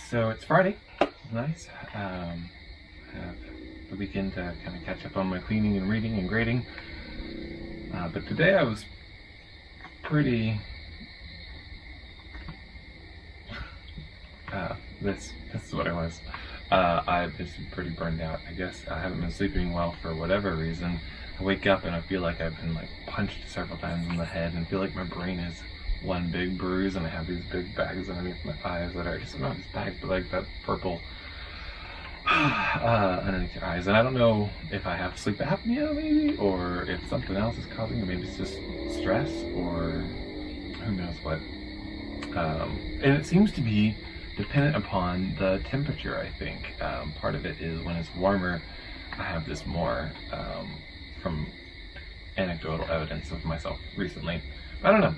So it's Friday. Nice. Have the weekend to kind of catch up on my cleaning and reading and grading. But today I was pretty... this is what I was. I've just been pretty burned out, I guess. I haven't been sleeping well for whatever reason. I wake up and I feel like I've been punched several times in the head and feel like my brain is one big bruise, and I have these big bags underneath my eyes that are just not just bags, but like that purple underneath your eyes. And I don't know if I have sleep apnea maybe, or if something else is causing it. Maybe it's just stress, or who knows what. And it seems to be dependent upon the temperature, I think. Part of it is when it's warmer, I have this more, from anecdotal evidence of myself recently. I don't know.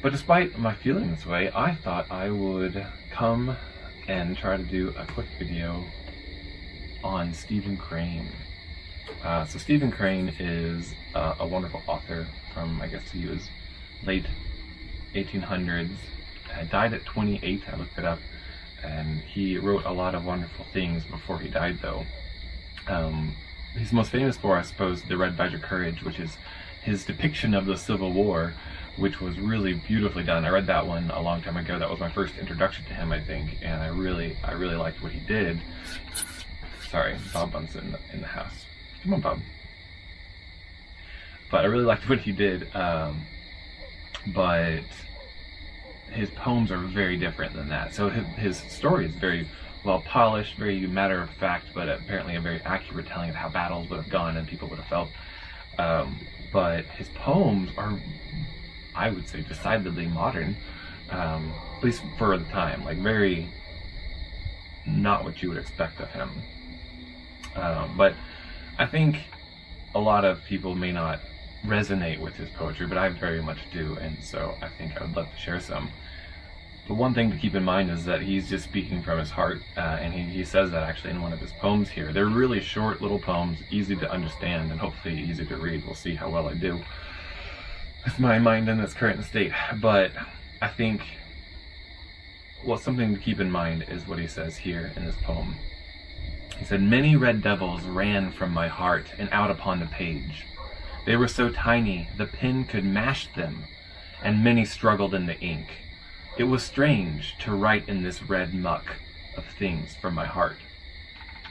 But despite my feeling this way, I thought I would come and try to do a quick video on Stephen Crane. So Stephen Crane is a wonderful author from, I guess he was late 1800s. Died at 28, I looked it up, and he wrote a lot of wonderful things before he died, though. He's most famous for, I suppose, The Red Badge of Courage, which is his depiction of the Civil War, which was really beautifully done. I read that one a long time ago. That was my first introduction to him, I think, and I really liked what he did. Sorry, Bob Bunce in the house. Come on, Bob. But I really liked what he did, but his poems are very different than that. So his story is very well polished, very matter of fact, but apparently a very accurate telling of how battles would have gone and people would have felt. But his poems are, I would say, decidedly modern, at least for the time, very not what you would expect of him. But I think a lot of people may not resonate with his poetry, but I very much do, and so I think I would love to share some. But one thing to keep in mind is that he's just speaking from his heart, and he says that actually in one of his poems here. They're really short little poems, easy to understand, and hopefully easy to read. We'll see how well I do with my mind in its current state. But I think, well, something to keep in mind is what he says here in this poem. He said, "Many red devils ran from my heart and out upon the page. They were so tiny the pen could mash them, and many struggled in the ink. It was strange to write in this red muck of things from my heart."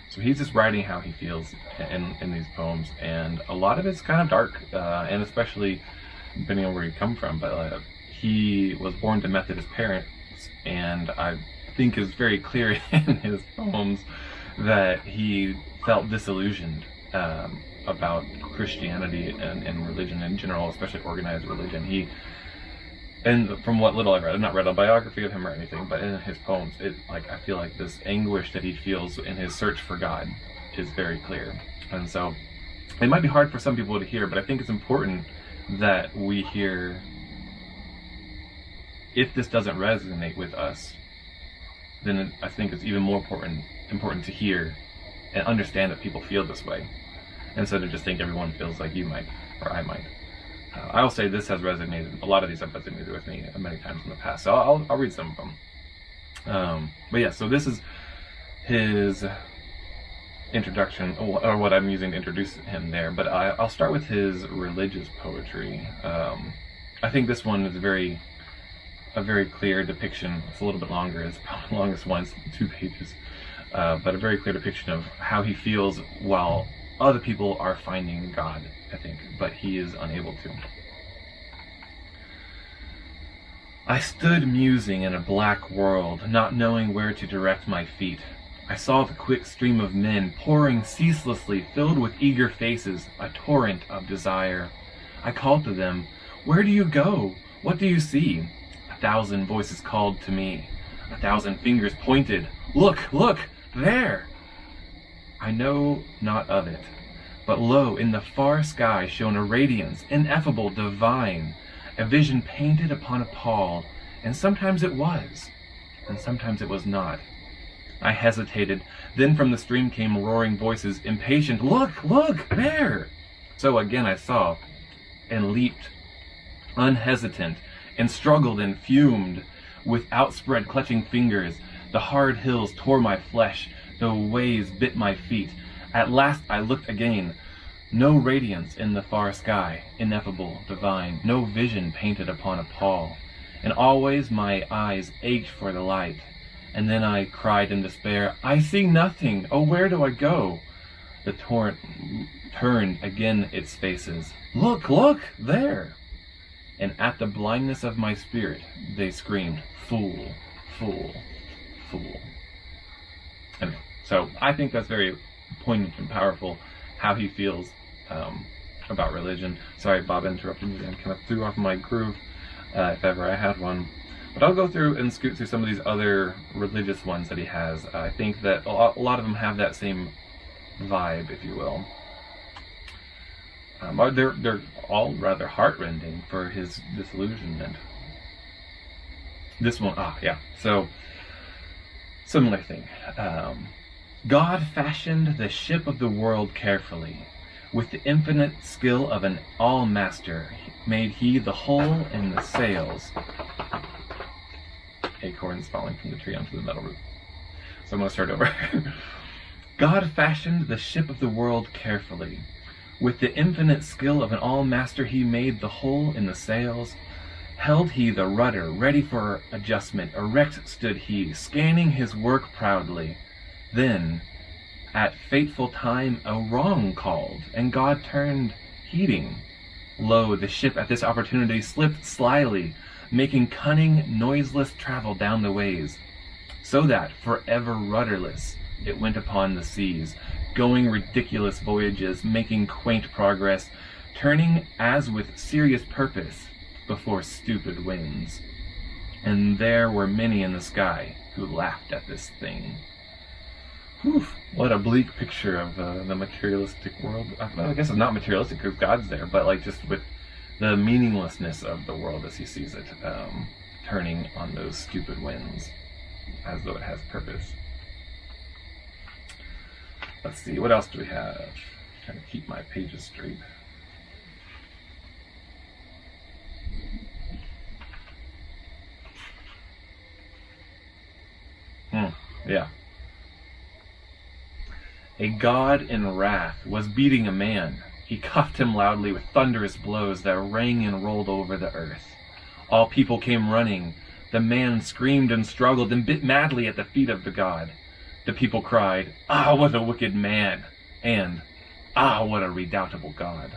So he's just writing how he feels in these poems, and a lot of it's kind of dark, and especially depending on where you come from. But he was born to Methodist parents, and I think is very clear in his poems that he felt disillusioned about Christianity and religion in general, especially organized religion. And from what little I've read, I've not read a biography of him or anything, but in his poems, I feel like this anguish that he feels in his search for God is very clear. And so it might be hard for some people to hear, but I think it's important that we hear. If this doesn't resonate with us, then I think it's even more important to hear and understand that people feel this way, instead of just think everyone feels like you might or I might. I will say this has resonated. A lot of these have resonated with me many times in the past, so I'll read some of them. But yeah, so this is his introduction, or what I'm using to introduce him there. But I'll start with his religious poetry. I think this one is a very clear depiction. It's a little bit longer. It's probably the longest one. It's 2 pages. But a very clear depiction of how he feels while other people are finding God, I think, but he is unable to. "I stood musing in a black world, not knowing where to direct my feet. I saw the quick stream of men pouring ceaselessly, filled with eager faces, a torrent of desire. I called to them, 'Where do you go? What do you see?' 1,000 voices called to me. 1,000 fingers pointed. 'Look, look, there!' I know not of it, but lo, in the far sky shone a radiance, ineffable, divine, a vision painted upon a pall, and sometimes it was, and sometimes it was not. I hesitated, then from the stream came roaring voices, impatient, 'Look, look, there!' So again I saw, and leaped, unhesitant, and struggled and fumed, with outspread clutching fingers, The hard hills tore my flesh, the ways bit my feet. At last I looked again. No radiance in the far sky, ineffable, divine, no vision painted upon a pall. And always my eyes ached for the light. And then I cried in despair, I see nothing, oh where do I go? The torrent turned again its faces. Look, look, there! And at the blindness of my spirit, they screamed, fool, fool, fool. Anyway, so I think that's very poignant and powerful, how he feels about religion. Sorry, Bob interrupted me and kind of threw off my groove, if ever I had one. But I'll go through and scoot through some of these other religious ones that he has. I think that a lot of them have that same vibe, if you will. They're all rather heartrending for his disillusionment. This one, yeah. So, similar thing. God fashioned the ship of the world carefully. With the infinite skill of an all-master, made he the hull and the sails. Acorns falling from the tree onto the metal roof. So I'm going to start over. God fashioned the ship of the world carefully. With the infinite skill of an all-master, he made the hull and the sails. Held he the rudder, ready for adjustment. Erect stood he, scanning his work proudly. Then, at fateful time, a wrong called, and God turned heeding. Lo, the ship at this opportunity slipped slyly, making cunning, noiseless travel down the ways, so that, forever rudderless, it went upon the seas, going ridiculous voyages, making quaint progress, turning as with serious purpose before stupid winds. And there were many in the sky who laughed at this thing. Whew, what a bleak picture of the materialistic world. Well, I guess it's not materialistic because God's there, but like just with the meaninglessness of the world as he sees it, turning on those stupid winds as though it has purpose. Let's see, what else do we have? Trying to keep my pages straight. Yeah. A god in wrath was beating a man. He cuffed him loudly with thunderous blows that rang and rolled over the earth. All people came running. The man screamed and struggled and bit madly at the feet of the god. The people cried, "Ah, what a wicked man!" and, "Ah, what a redoubtable god!"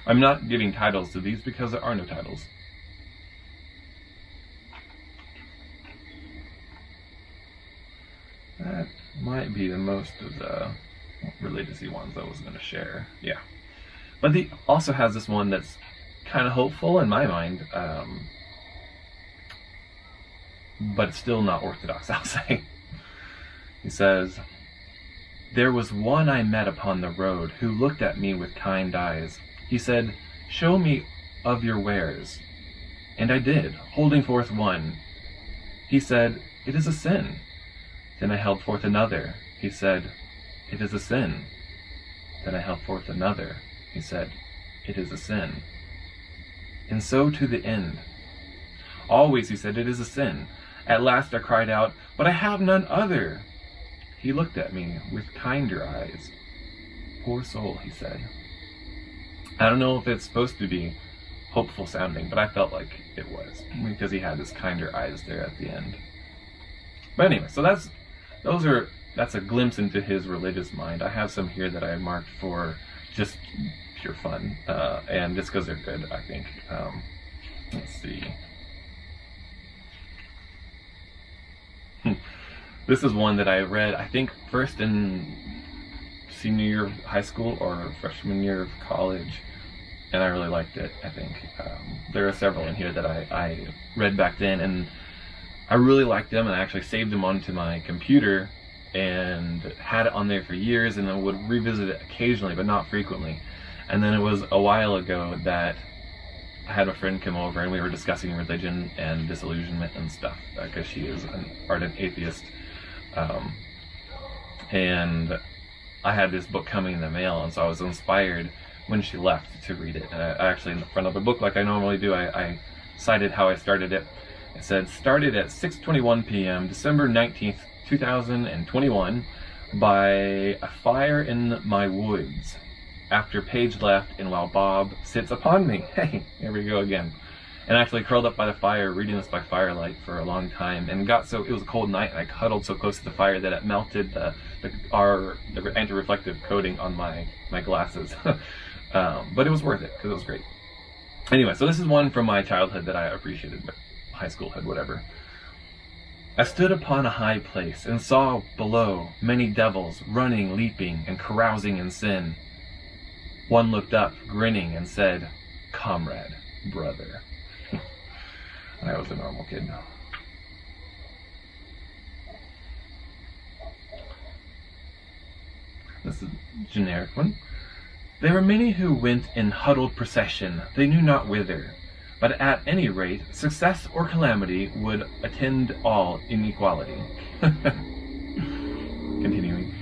I'm not giving titles to these because there are no titles. That might be the most of the religious-y ones I was going to share. Yeah. But he also has this one that's kind of hopeful in my mind, but it's still not orthodox, I'll say. He says, "There was one I met upon the road who looked at me with kind eyes. He said, 'Show me of your wares.' And I did, holding forth one. He said, 'It is a sin.' Then I held forth another. He said, 'It is a sin.' Then I held forth another. He said, 'It is a sin.' And so to the end. Always he said, 'It is a sin.' At last I cried out, 'But I have none other.' He looked at me with kinder eyes. 'Poor soul,' he said." I don't know if it's supposed to be hopeful sounding, but I felt like it was, because he had his kinder eyes there at the end. But anyway, so that's a glimpse into his religious mind. I have some here that I marked for just pure fun, and just because they're good, I think. Let's see. This is one that I read, I think, first in senior year of high school or freshman year of college, and I really liked it, I think. There are several in here that I read back then, and I really liked them, and I actually saved them onto my computer and had it on there for years, and then would revisit it occasionally, but not frequently. And then it was a while ago that I had a friend come over, and we were discussing religion and disillusionment and stuff, because she is an ardent atheist. And I had this book coming in the mail, and so I was inspired when she left to read it. And I actually, in the front of the book, like I normally do, I cited how I started it. It said, started at 6:21 p.m., December 19th, 2021, by a fire in my woods, after Paige left and while Bob sits upon me. Hey, here we go again. And I actually curled up by the fire, reading this by firelight for a long time, and it was a cold night, and I cuddled so close to the fire that it melted the anti-reflective coating on my glasses. But it was worth it, because it was great. Anyway, so this is one from my childhood that I appreciated, but high schoolhood, whatever. I stood upon a high place, and saw below many devils running, leaping, and carousing in sin. One looked up, grinning, and said, "Comrade, brother." I was a normal kid. This is a generic one. There were many who went in huddled procession, they knew not whither, but at any rate, success or calamity would attend all in equality. Continuing.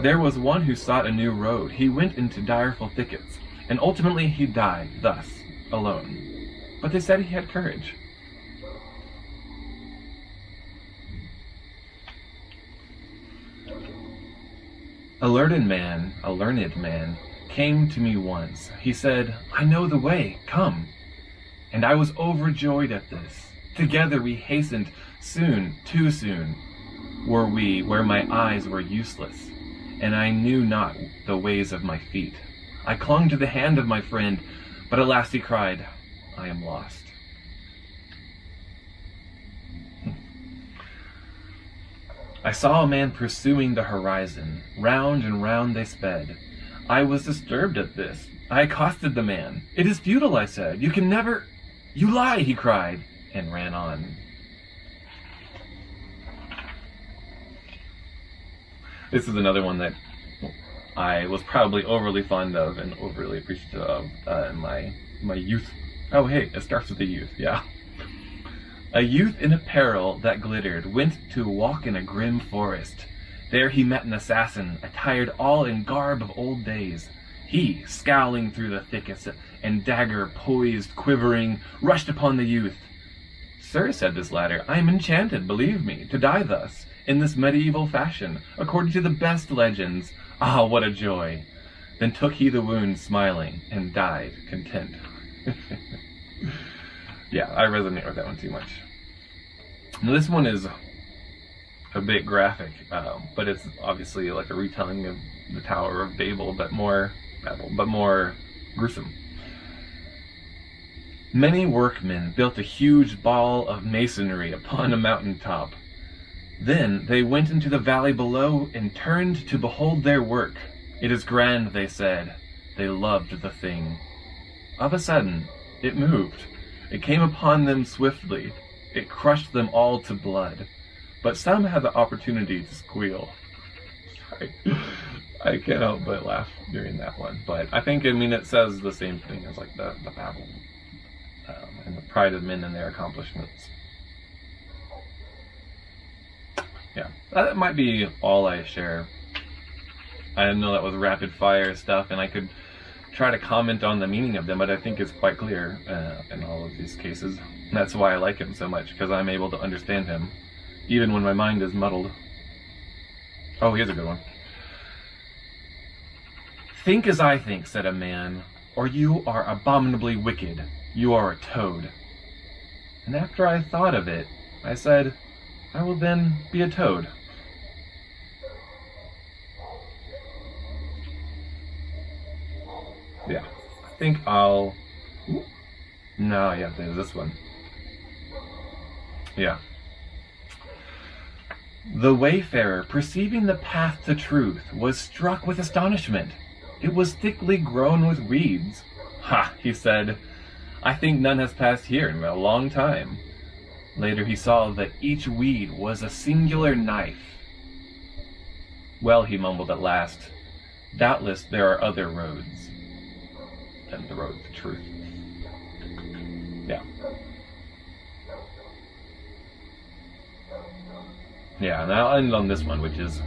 There was one who sought a new road. He went into direful thickets, and ultimately he died, thus, alone. But they said he had courage. A learned man, came to me once. He said, "I know the way, come." And I was overjoyed at this. Together we hastened, soon, too soon, were we where my eyes were useless, and I knew not the ways of my feet. I clung to the hand of my friend, but at last he cried, "I am lost." I saw a man pursuing the horizon. Round and round they sped. I was disturbed at this. I accosted the man. "It is futile," I said. "You can never—" "You lie," he cried, and ran on. This is another one that I was probably overly fond of and overly appreciative of in my youth. Oh, hey, it starts with the youth, yeah. A youth in apparel that glittered went to walk in a grim forest. There he met an assassin, attired all in garb of old days. He, scowling through the thickets and dagger poised, quivering, rushed upon the youth. "Sir," said this latter, "I am enchanted, believe me, to die thus, in this medieval fashion, according to the best legends. Ah, what a joy!" Then took he the wound, smiling, and died content. Yeah, I resonate with that one too much. Now this one is a bit graphic, but it's obviously like a retelling of the Tower of Babel, but more gruesome. Many workmen built a huge ball of masonry upon a mountain top. Then they went into the valley below and turned to behold their work. "It is grand," they said. They loved the thing. Of a sudden, it moved. It came upon them swiftly. It crushed them all to blood. But some had the opportunity to squeal. Sorry. I can't help but laugh during that one. But I mean, it says the same thing as like the Babel and the pride of men and their accomplishments. Yeah, that might be all I share. I didn't know that was rapid fire stuff, and I could try to comment on the meaning of them, but I think it's quite clear in all of these cases. And that's why I like him so much, because I'm able to understand him, even when my mind is muddled. Oh, here's a good one. "Think as I think," said a man, "or you are abominably wicked. You are a toad." And after I thought of it, I said, "I will then be a toad." Yeah, I think I'll... No, yeah, there's this one. Yeah. "The wayfarer, perceiving the path to truth, was struck with astonishment. It was thickly grown with weeds. 'Ha,' he said, 'I think none has passed here in a long time.' Later he saw that each weed was a singular knife. 'Well,' he mumbled at last, 'doubtless there are other roads than the road to truth.'" Yeah. Yeah, and I'll end on this one, which is,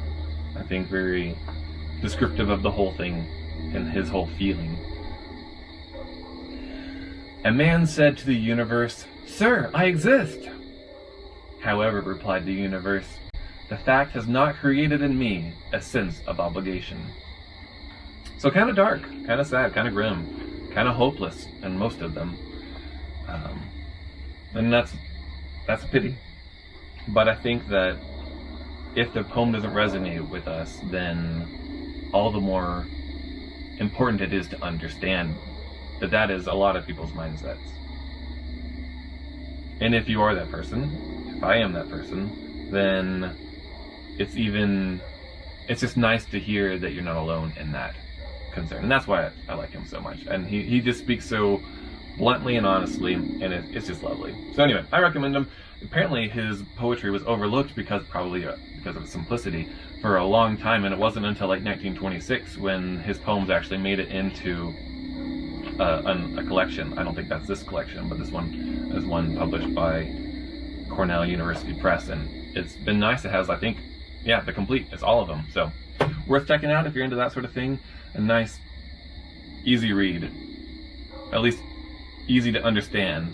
I think, very descriptive of the whole thing and his whole feeling. A man said to the universe, "Sir, I exist." "However," replied the universe, "the fact has not created in me a sense of obligation." So kind of dark, kind of sad, kind of grim, kind of hopeless in most of them. And that's a pity. But I think that if the poem doesn't resonate with us, then all the more important it is to understand that that is a lot of people's mindsets. And if you are that person, if I am that person, then it's just nice to hear that you're not alone in that concern. And that's why I like him so much. And he just speaks so bluntly and honestly, and it's just lovely. So anyway, I recommend him. Apparently his poetry was overlooked because of its simplicity for a long time, and it wasn't until like 1926 when his poems actually made it into a collection. I don't think that's this collection, but this one is one published by Cornell University Press, and it's been nice. It has, I think, the complete, it's all of them. So worth checking out if you're into that sort of thing. A nice, easy read. At least easy to understand,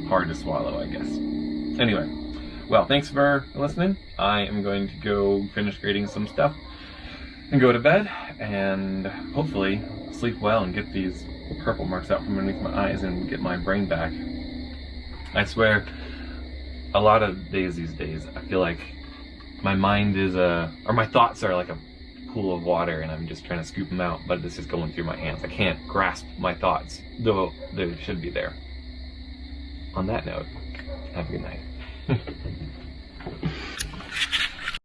hard to swallow, I guess. Anyway, well, thanks for listening. I am going to go finish grading some stuff and go to bed, and hopefully sleep well and get these purple marks out from underneath my eyes and get my brain back. I swear, a lot of days these days, I feel like my mind is or my thoughts are like a pool of water, and I'm just trying to scoop them out, but it's just going through my hands. I can't grasp my thoughts, though they should be there. On that note, have a good night.